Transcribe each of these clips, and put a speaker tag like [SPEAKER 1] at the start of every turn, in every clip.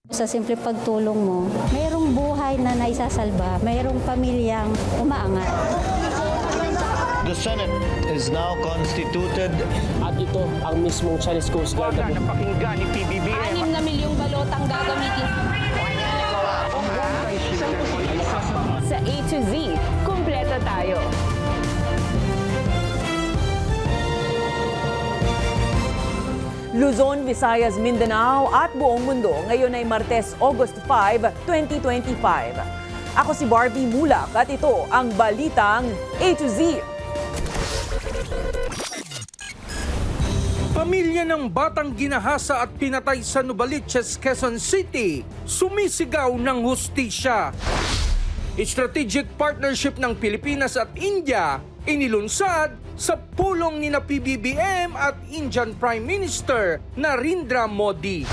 [SPEAKER 1] Sa simple pagtulong mo, mayroong buhay na naisasalba, mayroong pamilyang umaangat.
[SPEAKER 2] The Senate is now constituted.
[SPEAKER 3] At ito ang mismong Chinese Coast Guard na
[SPEAKER 2] napakinggan ni PBBM.
[SPEAKER 4] 6 na milyong balotang gagamitin. Sa A to Z, kumpleto tayo.
[SPEAKER 5] Luzon, Visayas, Mindanao at buong mundo. Ngayon ay Martes, August 5, 2025. Ako si Barbie Mulak at ito ang Balitang A to Z.
[SPEAKER 6] Pamilya ng batang ginahasa at pinatay sa Novaliches, Quezon City, sumisigaw ng hustisya. Strategic partnership ng Pilipinas at India inilunsad sa pulong ni PBBM at Indian Prime Minister Narendra Modi.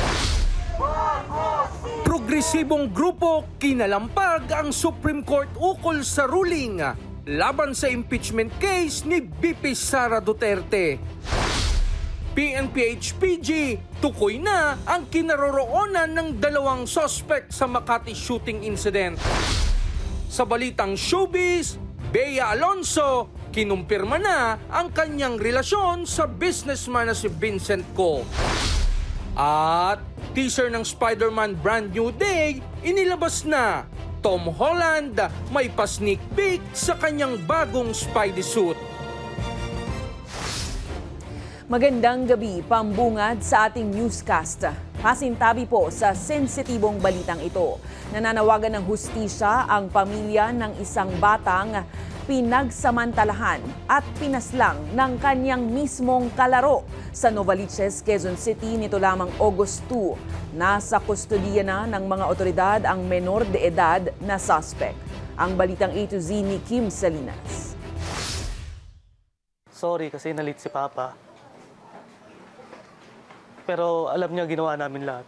[SPEAKER 6] Progresibong grupo kinalampag ang Supreme Court ukol sa ruling laban sa impeachment case ni VP Sara Duterte. PNP-HPG, tukoy na ang kinaroroonan ng 2 suspect sa Makati shooting incident. Sa balitang showbiz, Bea Alonso, kinumpirma na ang kanyang relasyon sa businessman na si Vincent Ko. At teaser ng Spider-Man Brand New Day, inilabas na. Tom Holland may pa-sneak peek sa kanyang bagong Spidey suit.
[SPEAKER 5] Magandang gabi, pambungad sa ating newscast. Pasintabi po sa sensitibong balitang ito. Nananawagan ng hustisya ang pamilya ng isang batang pinagsamantalahan at pinaslang ng kanyang mismong kalaro sa Novaliches, Quezon City nito lamang August 2. Nasa kustodiya na ng mga otoridad ang menor de edad na suspect. Ang Balitang A to Z ni Kim Salinas.
[SPEAKER 7] Sorry kasi nalit si Papa. Pero alam niya ginawa namin lahat.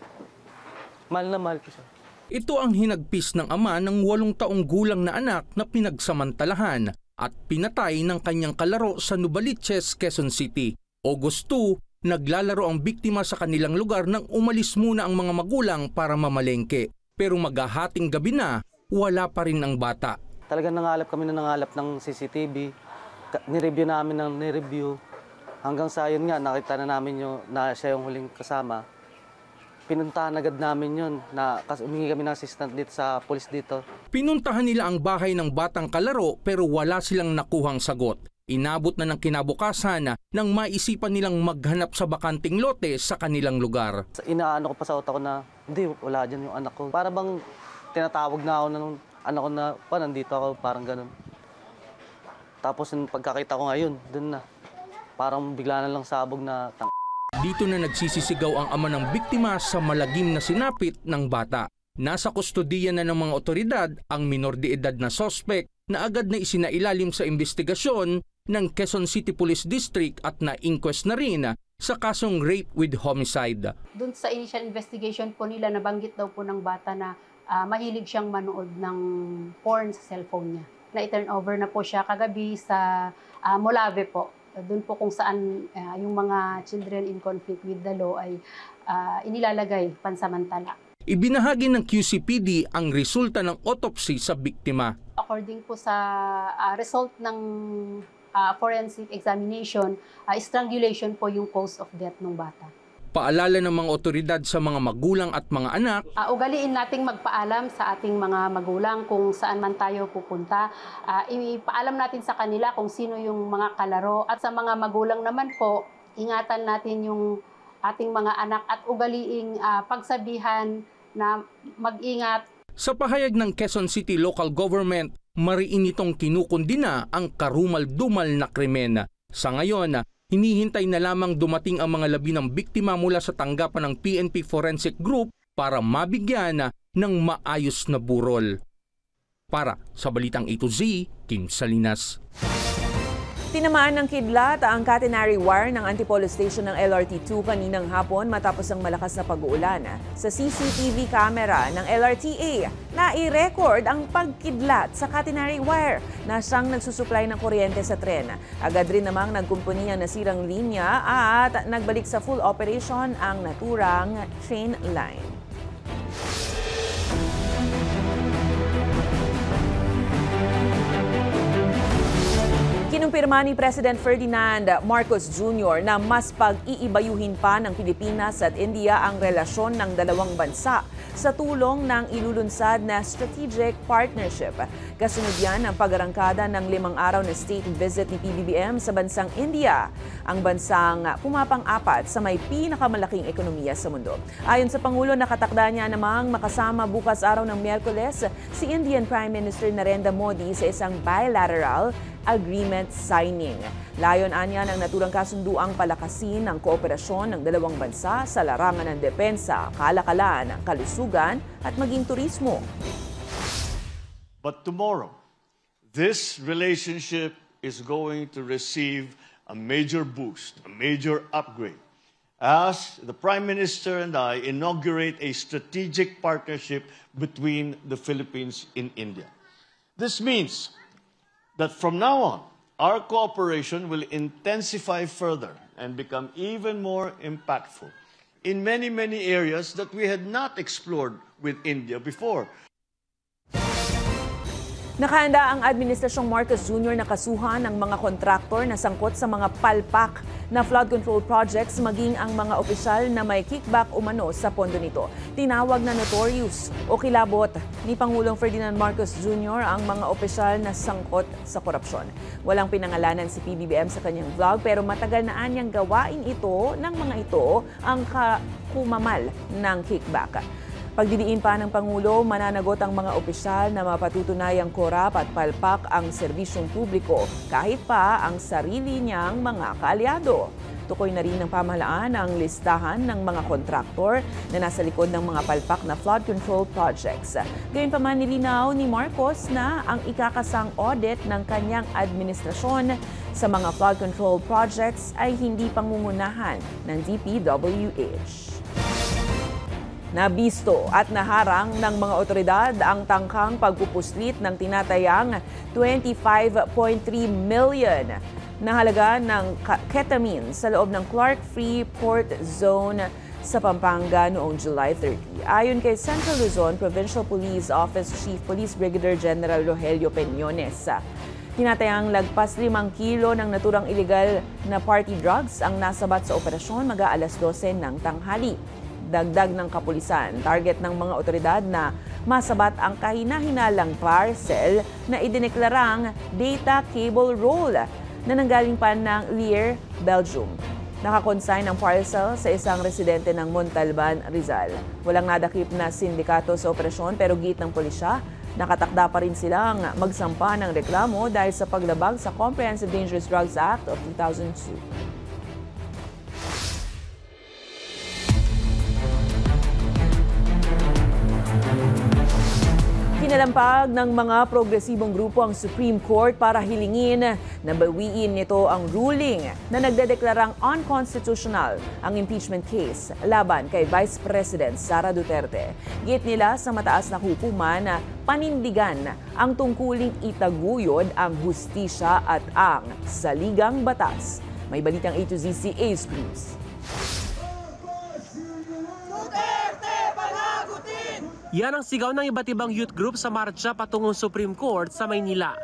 [SPEAKER 7] Mahal na mahal ko siya.
[SPEAKER 6] Ito ang hinagpis ng ama ng 8 taong gulang na anak na pinagsamantalahan at pinatay ng kanyang kalaro sa Novaliches, Quezon City. August 2, naglalaro ang biktima sa kanilang lugar nang umalis muna ang mga magulang para mamalengke. Pero maghahating gabi na, wala pa rin ang bata.
[SPEAKER 7] Talagang nangalap kami na nangalap ng CCTV. Nireview namin ng nireview. Hanggang sa yun nga, nakita na namin na siya yung huling kasama. Pinuntahan agad namin yun, kasi humingi kami ng assistant dito sa police dito.
[SPEAKER 6] Pinuntahan nila ang bahay ng batang kalaro pero wala silang nakuhang sagot. Inabot na ng kinabukasan nang maisipan nilang maghanap sa bakanting lote sa kanilang lugar.
[SPEAKER 7] Inaano ko pa sa utak ko na, hindi, wala dyan yung anak ko. Para bang tinatawag na ako ng anak ko na, nandito ako, parang ganun. Tapos yung pagkakita ko ngayon, dun na. Parang bigla na lang sabog na
[SPEAKER 6] Dito na nagsisisigaw ang ama ng biktima sa malagim na sinapit ng bata. Nasa kustodiya na ng mga otoridad ang minor de edad na suspect na agad na isinailalim sa investigasyon ng Quezon City Police District at na-inquest na rin sa kasong rape with homicide.
[SPEAKER 8] Doon sa initial investigation po nila, nabanggit daw po ng bata na mahilig siyang manood ng porn sa cellphone niya. Na-turn over na po siya kagabi sa Molave po. Doon po kung saan yung mga children in conflict with the law ay inilalagay pansamantala.
[SPEAKER 6] Ibinahagi ng QCPD ang resulta ng autopsy sa biktima.
[SPEAKER 8] According po sa result ng forensic examination, strangulation po yung cause of death ng bata.
[SPEAKER 6] Paalala ng mga otoridad sa mga magulang at mga anak.
[SPEAKER 8] Ugaliin nating magpaalam sa ating mga magulang kung saan man tayo pupunta. Ipaalam natin sa kanila kung sino yung mga kalaro. At sa mga magulang naman po, ingatan natin yung ating mga anak at ugaliing pagsabihan na mag-ingat.
[SPEAKER 6] Sa pahayag ng Quezon City Local Government, mariin itong kinukundina ang karumal-dumal na krimen. Sa ngayon, hinihintay na lamang dumating ang mga labi ng biktima mula sa tanggapan ng PNP Forensic Group para mabigyan ng maayos na burol. Para sa Balitang A to Z, Kim Salinas.
[SPEAKER 5] Tinamaan ng kidlat ang catenary wire ng Antipolo Station ng LRT2 kaninang hapon matapos ang malakas na pag-uulan. Sa CCTV camera ng LRTA, nai-record ang pagkidlat sa catenary wire na siyang nagsusupply ng kuryente sa tren. Agad rin namang nagkumpuni ang nasirang linya at nagbalik sa full operation ang naturang train line. Kinumpirma ni President Ferdinand Marcos Jr. na mas pag-iibayuhin pa ng Pilipinas at India ang relasyon ng dalawang bansa sa tulong ng ilulunsad na Strategic Partnership. Kasunod yan ang pag-arangkada ng 5 araw na state visit ni PBBM sa bansang India, ang bansang pumapang-apat sa may pinakamalaking ekonomiya sa mundo. Ayon sa Pangulo, nakatakda niya namang makasama bukas araw ng Miyerkules si Indian Prime Minister Narendra Modi sa isang bilateral agreement signing. Layon anya ng naturang kasunduang palakasin ng kooperasyon ng dalawang bansa sa larangan ng depensa, kalakalan, kalusugan at maging turismo.
[SPEAKER 2] But tomorrow, this relationship is going to receive a major boost, a major upgrade, as the Prime Minister and I inaugurate a strategic partnership between the Philippines and India. This means that from now on, our cooperation will intensify further and become even more impactful in many, many areas that we had not explored with India before.
[SPEAKER 5] Nakahanda ang Administrasyong Marcos Jr. na kasuhan ng mga kontraktor na sangkot sa mga palpak na flood control projects maging ang mga opisyal na may kickback umano sa pondo nito. Tinawag na notorious o kilabot ni Pangulong Ferdinand Marcos Jr. ang mga opisyal na sangkot sa korupsyon. Walang pinangalanan si PBBM sa kanyang vlog pero matagal na anyang gawain ito ng mga ito ang kumamal ng kickback. Pagdidiin pa ng Pangulo, mananagot ang mga opisyal na mapatutunayang korap at palpak ang serbisyong publiko kahit pa ang sarili niyang mga kaalyado. Tukoy na rin ng pamahalaan ang listahan ng mga kontraktor na nasa likod ng mga palpak na flood control projects. Gayunpaman nilinaw ni Marcos na ang ikakasang audit ng kanyang administrasyon sa mga flood control projects ay hindi pangungunahan ng DPWH. Nabisto at naharang ng mga otoridad ang tangkang pagpupuslit ng tinatayang 25.3 million na halaga ng ketamine sa loob ng Clark Free Port Zone sa Pampanga noong July 30. Ayon kay Central Luzon Provincial Police Office Chief Police Brigadier General Rogelio Peñones, tinatayang lagpas 5 kilo ng naturang illegal na party drugs ang nasabat sa operasyon mag-aalas 12 ng tanghali. Dagdag ng kapulisan, target ng mga otoridad na masabat ang kahina-hinalang parcel na idineklarang data cable roll na nanggaling pa ng Lier, Belgium. Nakakonsign ang parcel sa isang residente ng Montalban, Rizal. Walang nadakip na sindikato sa operasyon pero giit ng pulisya, nakatakda pa rin silang magsampa ng reklamo dahil sa paglabag sa Comprehensive Dangerous Drugs Act of 2002. Kinalampag ng mga progresibong grupo ang Supreme Court para hilingin na bawiin nito ang ruling na nagdedeklarang unconstitutional ang impeachment case laban kay Vice President Sara Duterte. Git nila sa mataas na hukuman na panindigan ang tungkuling itaguyod ang hustisya at ang saligang batas. May balitang A to Z si Ace Cruz.
[SPEAKER 3] Yan ang sigaw ng iba't ibang youth group sa marcha patungong Supreme Court sa Maynila.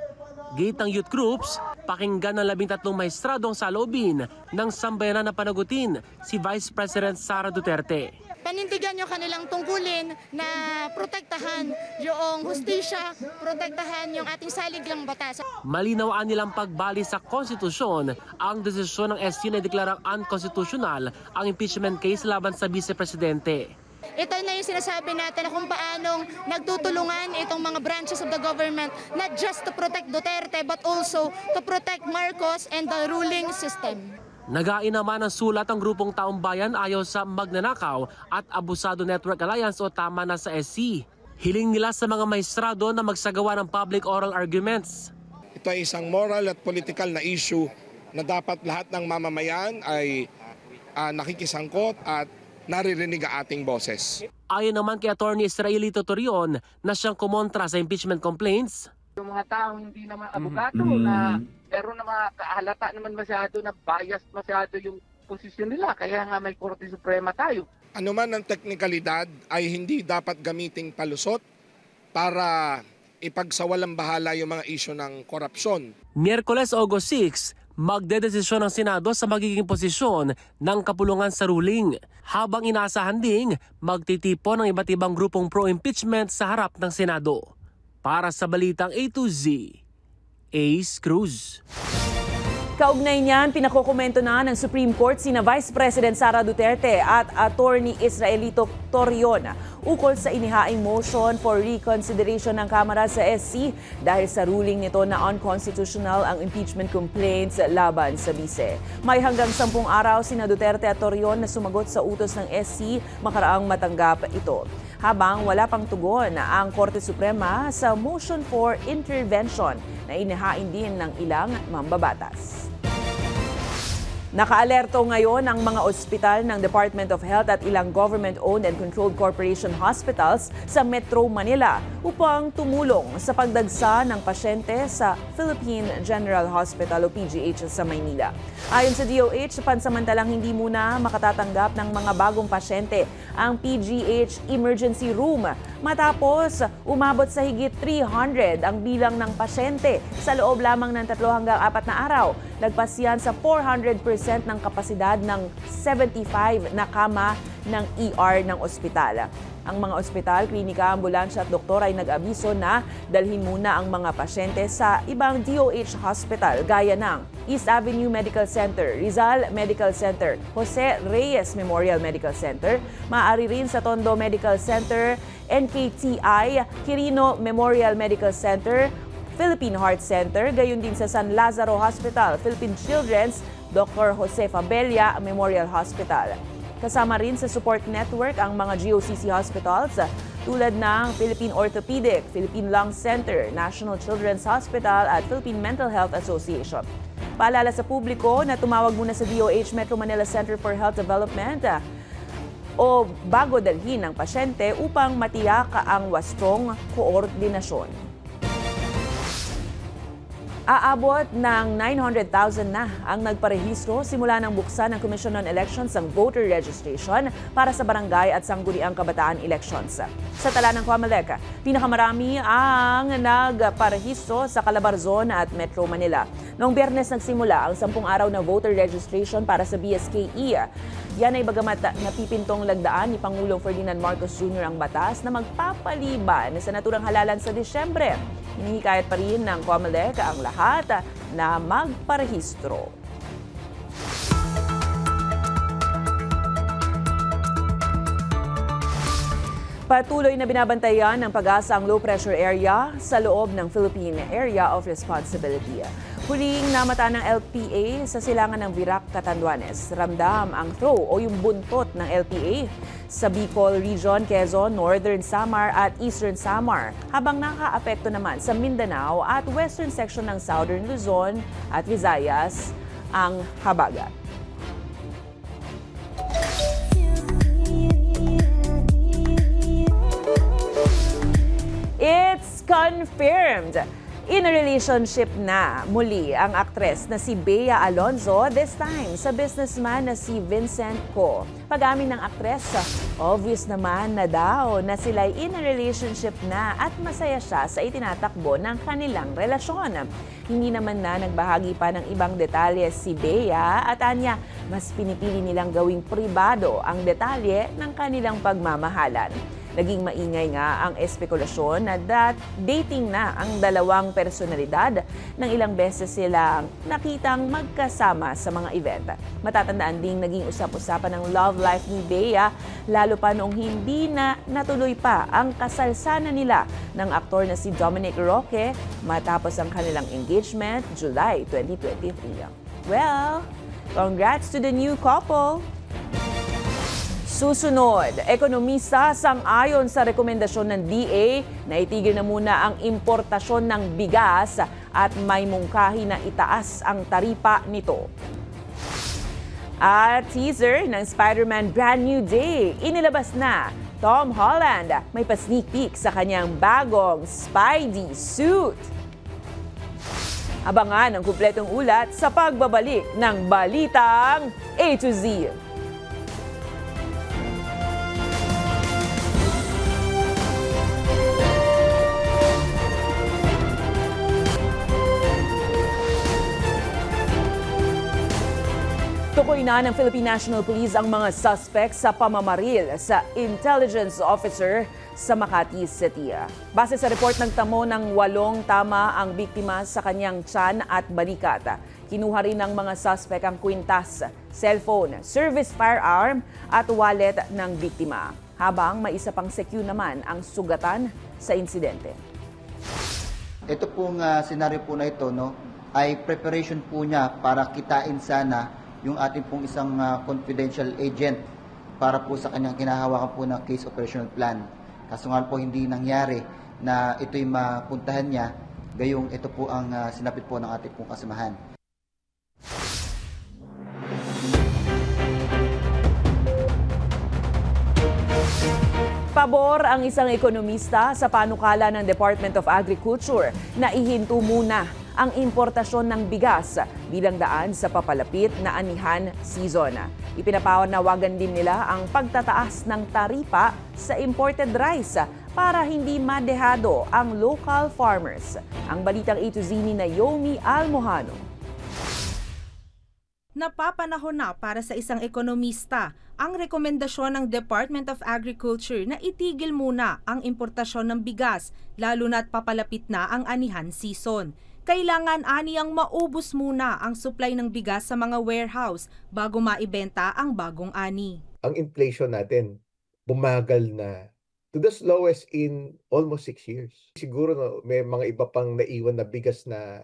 [SPEAKER 3] Gate ng youth groups, pakinggan ng 13 maestrado ang saloobin ng sambayanan na panagutin si Vice President Sara Duterte.
[SPEAKER 9] Panindigan yung kanilang tungkulin na protektahan yung hustisya, protektahan yung ating saligang batas.
[SPEAKER 3] Malinawaan nilang pagbali sa konstitusyon ang desisyon ng SC na deklarang unconstitutional ang impeachment case laban sa Vice Presidente.
[SPEAKER 9] Ito na yung sinasabi natin na kung paanong nagtutulungan itong mga branches of the government not just to protect Duterte but also to protect Marcos and the ruling system.
[SPEAKER 3] Nagain naman ang sulat ang grupong Taong Bayan ayaw sa Magnanakaw at Abusado Network Alliance o Tama na sa SC. Hiling nila sa mga maestrado na magsagawa ng public oral arguments.
[SPEAKER 10] Ito ay isang moral at political na issue na dapat lahat ng mamamayan ay nakikisangkot at naririnig ang ating boses.
[SPEAKER 3] Ayon naman kay Attorney Israelito Torion na siyang kumontra sa impeachment complaints.
[SPEAKER 11] Yung mga taong hindi naman abogado na meron na mga kahalata naman masyado na biased masyado yung posisyon nila. Kaya nga may Korte Suprema tayo.
[SPEAKER 10] Ano man ang teknikalidad ay hindi dapat gamiting palusot para ipagsawalang bahala yung mga isyu ng korupsyon.
[SPEAKER 3] Miyerkules, August 6, magdedesisyon ng Senado sa magiging posisyon ng kapulungan sa ruling, habang inaasahan ding magtitipon ng iba't ibang grupong pro-impeachment sa harap ng Senado. Para sa Balitang A to Z, Ace Cruz.
[SPEAKER 5] Kaugnay niyan, pinakokomento na ng Supreme Court sina Vice President Sara Duterte at Attorney Israelito Torion ukol sa inihaing motion for reconsideration ng Kamara sa SC dahil sa ruling nito na unconstitutional ang impeachment complaints laban sa bise. May hanggang 10 araw sina Duterte at Torion na sumagot sa utos ng SC makaraang matanggap ito. Habang wala pang tugon ang Korte Suprema sa motion for intervention na inihain din ng ilang mambabatas. Nakaalerto ngayon ang mga ospital ng Department of Health at ilang government-owned and controlled corporation hospitals sa Metro Manila upang tumulong sa pagdagsa ng pasyente sa Philippine General Hospital o PGH sa Maynila. Ayon sa DOH, pansamantalang hindi muna makatatanggap ng mga bagong pasyente ang PGH Emergency Room matapos umabot sa higit 300 ang bilang ng pasyente sa loob lamang ng 3 hanggang 4 na araw. Lagpas yan sa 400% ng kapasidad ng 75 na kama ng ER ng ospital. Ang mga ospital, klinika, ambulansya at doktor ay nag-abiso na dalhin muna ang mga pasyente sa ibang DOH hospital gaya ng East Avenue Medical Center, Rizal Medical Center, Jose Reyes Memorial Medical Center, maaari rin sa Tondo Medical Center, NKTI, Quirino Memorial Medical Center, Philippine Heart Center, gayon din sa San Lazaro Hospital, Philippine Children's, Dr. Jose Fabella Memorial Hospital. Kasama rin sa support network ang mga GOCC hospitals tulad ng Philippine Orthopedic, Philippine Lung Center, National Children's Hospital at Philippine Mental Health Association. Paalala sa publiko na tumawag muna sa DOH Metro Manila Center for Health Development o bago dalhin ng pasyente upang matiyak ang wastong koordinasyon. Aabot ng 900,000 na ang nagparehistro simula ng buksan ng Commission on Elections ang voter registration para sa barangay at sangguniang kabataan elections. Sa tala ng COMELEC, pinakamarami ang nagparehistro sa Calabarzon at Metro Manila. Noong Biyernes nagsimula ang 10 araw na voter registration para sa BSKE. Yan ay bagamat napipintong lagdaan ni Pangulong Ferdinand Marcos Jr. ang batas na magpapaliban sa naturang halalan sa Disyembre. Hinihikayat pa rin ng COMELEC ang lahat na magparehistro. Patuloy na binabantayan ng PAGASA ang low-pressure area sa loob ng Philippine Area of Responsibility. Huling namata ng LPA sa silangan ng Virac, Catanduanes. Ramdam ang throw o yung buntot ng LPA sa Bicol Region, Quezon, Northern Samar at Eastern Samar, habang nakaapekto naman sa Mindanao at western section ng Southern Luzon at Visayas ang habagat. It's confirmed! In a relationship na muli ang aktres na si Bea Alonzo, this time sa businessman na si Vincent Co. Pag-amin ng aktres, obvious naman na daw na sila'y in a relationship na at masaya siya sa itinatakbo ng kanilang relasyon. Hindi naman na nagbahagi pa ng ibang detalye si Bea at anya, mas pinipili nilang gawing pribado ang detalye ng kanilang pagmamahalan. Naging maingay nga ang espekulasyon na dating na ang dalawang personalidad nang ilang beses silang nakitang magkasama sa mga event. Matatandaan ding naging usap-usapan ng love life ni Bea, lalo pa noong hindi na natuloy pa ang kasalsanan nila ng aktor na si Dominic Roque matapos ang kanilang engagement July 2023. Well, congrats to the new couple! Susunod, ekonomista sang-ayon sa rekomendasyon ng DA na itigil na muna ang importasyon ng bigas at may mungkahi na itaas ang taripa nito. At teaser ng Spider-Man Brand New Day, inilabas na Tom Holland may pa-sneak peek sa kanyang bagong Spidey suit. Abangan ang kumpletong ulat sa pagbabalik ng Balitang A to Z. Natukoy na ng Philippine National Police ang mga suspect sa pamamaril sa intelligence officer sa Makati City. Base sa report, nagtamo ng 8 tama ang biktima sa kanyang tiyan at balikat. Kinuha rin ng mga suspect ang kwintas, cellphone, service firearm at wallet ng biktima. Habang may isa pang secure naman ang sugatan sa insidente.
[SPEAKER 12] Ito pong senaryo po na ito, ay preparation po niya para kitain sana yung ating pong isang confidential agent para po sa kanyang kinahawakan po ng case operational plan. Kaso nga po hindi nangyari na ito'y mapuntahan niya, gayong ito po ang sinapit po ng ating pong kasamahan.
[SPEAKER 5] Pabor ang isang ekonomista sa panukala ng Department of Agriculture na ihinto muna ang importasyon ng bigas bilang daan sa papalapit na anihan season. Ipinapanawagan din nila ang pagtataas ng taripa sa imported rice para hindi madehado ang local farmers. Ang balitang A to Z ni Naomi Almohano.
[SPEAKER 13] Napapanahon na para sa isang ekonomista ang rekomendasyon ng Department of Agriculture na itigil muna ang importasyon ng bigas lalo na't papalapit na ang anihan season. Kailangan aniyang maubos muna ang supply ng bigas sa mga warehouse bago maibenta ang bagong ani.
[SPEAKER 14] Ang inflation natin bumagal na to the lowest in almost 6 years. Siguro may mga iba pang naiwan na bigas na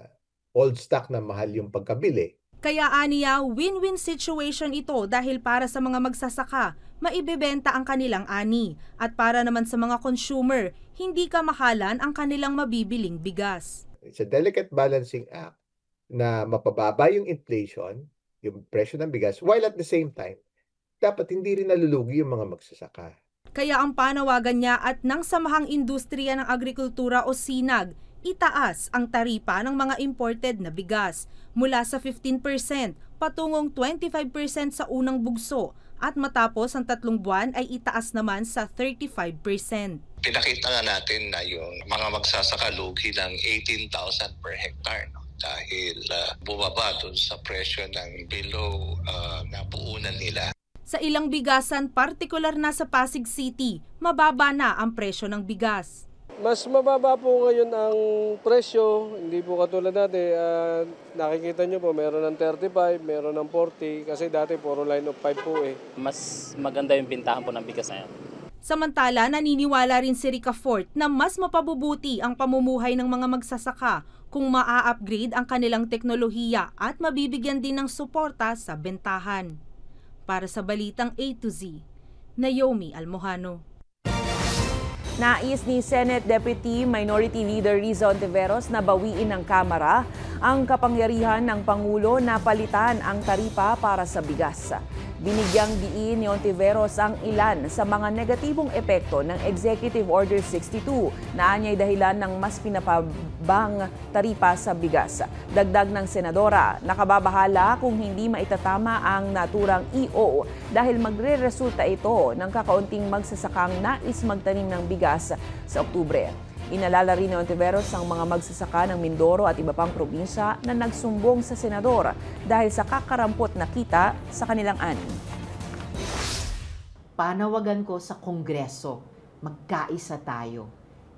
[SPEAKER 14] old stock na mahal yung pagkabili.
[SPEAKER 13] Kaya aniya, win-win situation ito dahil para sa mga magsasaka, maibebenta ang kanilang ani. At para naman sa mga consumer, hindi kamahalan ang kanilang mabibiling bigas.
[SPEAKER 14] It's a delicate balancing act na mapababa yung inflation, yung presyo ng bigas, while at the same time, dapat hindi rin nalulugi yung mga magsasaka.
[SPEAKER 13] Kaya ang panawagan niya at ng Samahang Industriya ng Agrikultura o SINAG, itaas ang taripa ng mga imported na bigas mula sa 15% patungong 25% sa unang bugso at matapos ang 3 buwan ay itaas naman sa 35%.
[SPEAKER 15] Pinakita nga natin na yung mga magsasaka lugi ng 18,000 per hectare dahil bumaba doon sa presyo ng below na puunan nila.
[SPEAKER 13] Sa ilang bigasan, partikular na sa Pasig City, mababa na ang presyo ng bigas.
[SPEAKER 16] Mas mababa po ngayon ang presyo, hindi po katulad dati. Nakikita nyo po, meron ng 35, meron ng 40, kasi dati puro line of 5 po eh.
[SPEAKER 17] Mas maganda yung bintahan po ng bigas na yan.
[SPEAKER 13] Samantala, naniniwala rin si Rica Fort na mas mapabubuti ang pamumuhay ng mga magsasaka kung maa-upgrade ang kanilang teknolohiya at mabibigyan din ng suporta sa bentahan. Para sa Balitang A to Z, Naomi Almohano.
[SPEAKER 5] Nais ni Senate Deputy Minority Leader Riza Ontiveros na bawiin ng Kamara ang kapangyarihan ng Pangulo na palitan ang taripa para sa bigas. Binigyang diin ni Ontiveros ang ilan sa mga negatibong epekto ng Executive Order 62 na anyay dahilan ng mas pinapabang taripa sa bigas. Dagdag ng senadora, nakababahala kung hindi maitatama ang naturang EO dahil magre-resulta ito ng kakaunting magsasakang nais magtanim ng bigas sa Oktubre. Inalala rin ni Ontiveros ang mga magsasaka ng Mindoro at iba pang probinsya na nagsumbong sa senador dahil sa kakarampot na kita sa kanilang ani.
[SPEAKER 18] Panawagan ko sa Kongreso, magkaisa tayo.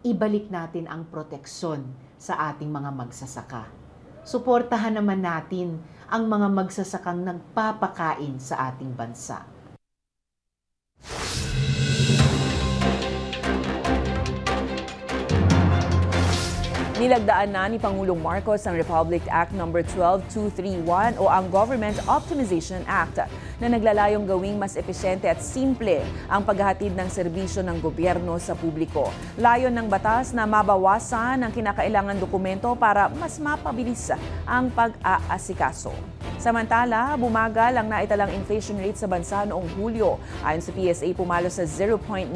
[SPEAKER 18] Ibalik natin ang proteksyon sa ating mga magsasaka. Suportahan naman natin ang mga magsasakang nagpapakain sa ating bansa.
[SPEAKER 5] Nilagdaan na ni Pangulong Marcos ang Republic Act No. 12231 o ang Government Optimization Act na naglalayong gawing mas epesyente at simple ang paghahatid ng serbisyo ng gobyerno sa publiko. Layon ng batas na mabawasan ang kinakailangan dokumento para mas mapabilis ang pag-aasikaso. Samantala, bumagal ang naitalang inflation rate sa bansa noong Hulyo. Ayon sa PSA, pumalo sa 0.9%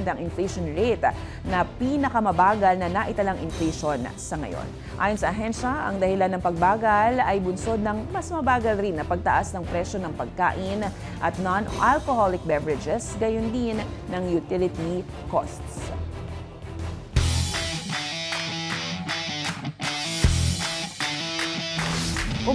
[SPEAKER 5] ang inflation rate na pinakamabagal na naitalang inflation sa ngayon. Ayon sa ahensya, ang dahilan ng pagbagal ay bunsod ng mas mabagal rin na pagtaas ng presyo ng pagkain at non-alcoholic beverages, gayon din ng utility costs.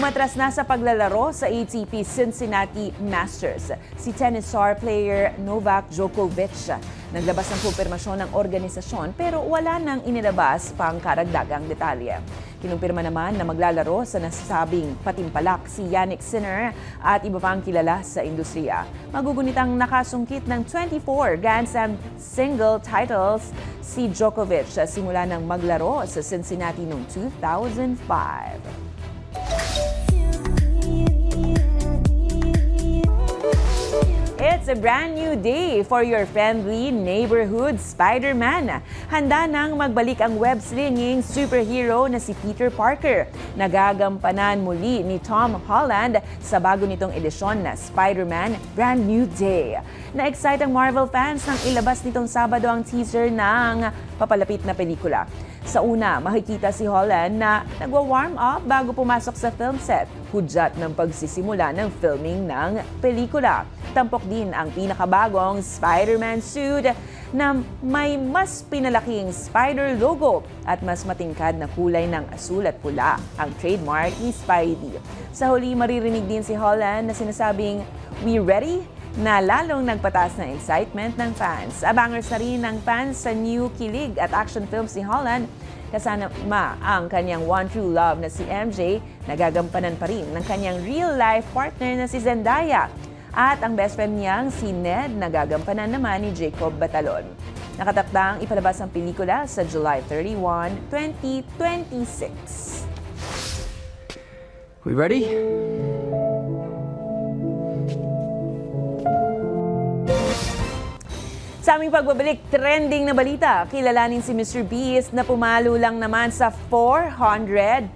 [SPEAKER 5] Umatras na sa paglalaro sa ATP Cincinnati Masters si tennis star player Novak Djokovic. Naglabas ng kumpirmasyon ng organisasyon pero wala nang inilabas pang karagdagang detalye. Kinumpirma naman na maglalaro sa nasabing patimpalak si Jannik Sinner at iba pang kilala sa industriya. Magugunitang nakasungkit ng 24 Grand Slam single titles si Djokovic simula nang maglaro sa Cincinnati noong 2005. It's a brand new day for your friendly neighborhood Spider-Man. Handa nang magbalik ang web-slinging superhero na si Peter Parker. Nagagampanan muli ni Tom Holland sa bago nitong edisyon na Spider-Man Brand New Day. Na-excite ang Marvel fans nang ilabas nitong Sabado ang teaser ng papalapit na pelikula. Sa una, makikita si Holland na nagwa-warm up bago pumasok sa film set, hudyat ng pagsisimula ng filming ng pelikula. Tampok din ang pinakabagong Spider-Man suit na may mas pinalaking spider logo at mas matingkad na kulay ng asul at pula, ang trademark ni Spidey. Sa huli, maririnig din si Holland na sinasabing, "We ready?" na lalong nagpataas ng excitement ng fans. Abangers na rin ng fans sa new kilig at action films ni Holland. Kasama ang kanyang one true love na si MJ, nagagampanan pa rin ng kanyang real-life partner na si Zendaya. At ang best friend niyang si Ned, nagagampanan naman ni Jacob Batalon. Nakatakdang ipalabas ang pelikula sa July 31, 2026.
[SPEAKER 19] We ready?
[SPEAKER 5] Sa aming pagbabalik, trending na balita, kilalanin si Mr. Beast na pumalo lang naman sa 400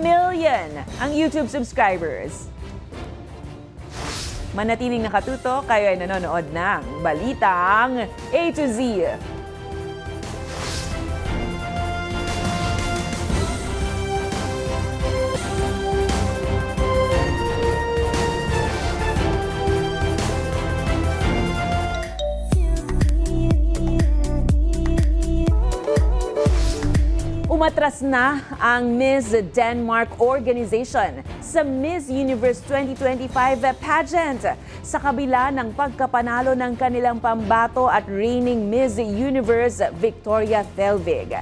[SPEAKER 5] million ang YouTube subscribers. Manatiling nakatuto, kayo ay nanonood ng Balitang A to Z. Umatras na ang Miss Denmark organization sa Miss Universe 2025 pageant sa kabila ng pagkapanalo ng kanilang pambato at reigning Miss Universe Victoria Thelvig.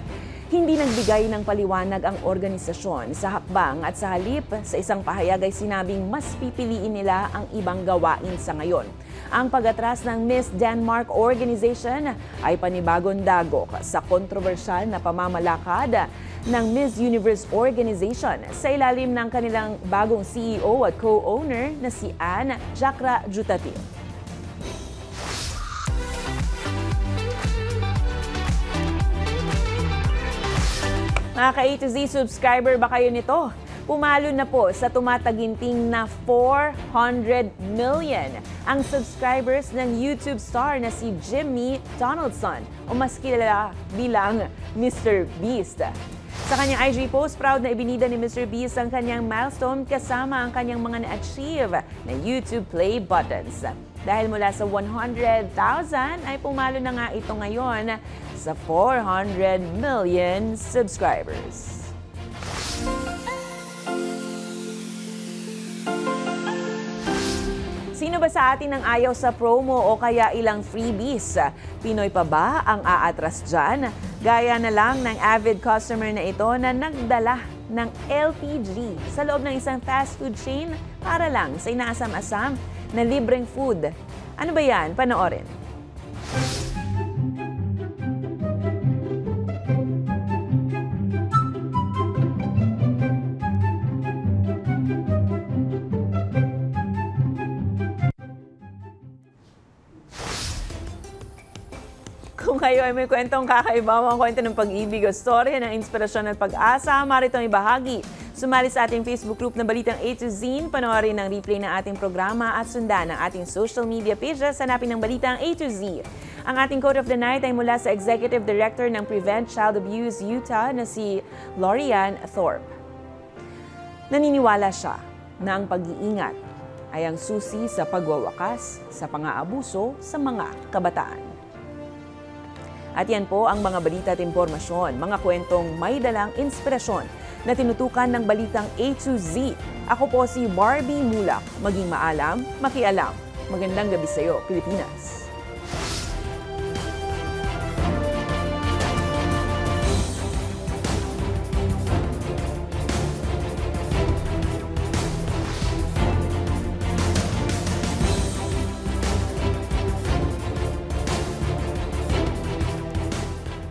[SPEAKER 5] Hindi nagbigay ng paliwanag ang organisasyon sa hakbang at sa halip sa isang pahayag ay sinabing mas pipiliin nila ang ibang gawain sa ngayon. Ang pag-atras ng Miss Denmark organization ay panibagong dagok sa kontrobersyal na pamamalakad ng Miss Universe organization sa ilalim ng kanilang bagong CEO at co-owner na si Anne Jakra Jutati. Mga ka-A to Z subscriber ba kayo nito? Pumalo na po sa tumataginting na 400 million ang subscribers ng YouTube star na si Jimmy Donaldson o mas kilala bilang Mr. Beast. Sa kanyang IG post, proud na ibinida ni Mr. Beast ang kanyang milestone kasama ang kanyang mga na-achieve na YouTube play buttons. Dahil mula sa 100,000 ay pumalo na nga ito ngayon sa 400 million subscribers. Sino ba sa atin ang ayaw sa promo o kaya ilang freebies? Pinoy pa ba ang aatras dyan? Gaya na lang ng avid customer na ito na nagdala ng LPG sa loob ng isang fast food chain para lang sa inaasam-asam na libreng food. Ano ba yan? Panoorin. Kung kayo ay may kwentong kakaiba, mga kwento ng pag-ibig o storya ng inspirasyon at pag-asa, maritong ibahagi. Sumali sa ating Facebook group na Balitang A to Z, panoorin ang replay ng ating programa at sundan ang ating social media pages, hanapin ng Balitang A to Z. Ang ating quote of the night ay mula sa Executive Director ng Prevent Child Abuse Utah na si Lorianne Thorpe. Naniniwala siya na ang pag-iingat ay ang susi sa pagwawakas sa pang-aabuso sa mga kabataan. At yan po ang mga balita at impormasyon, mga kwentong may dalang inspirasyon na tinutukan ng balitang A to Z. Ako po si Barbie Mulak. Maging maalam, makialam. Magandang gabi sa iyo, Pilipinas.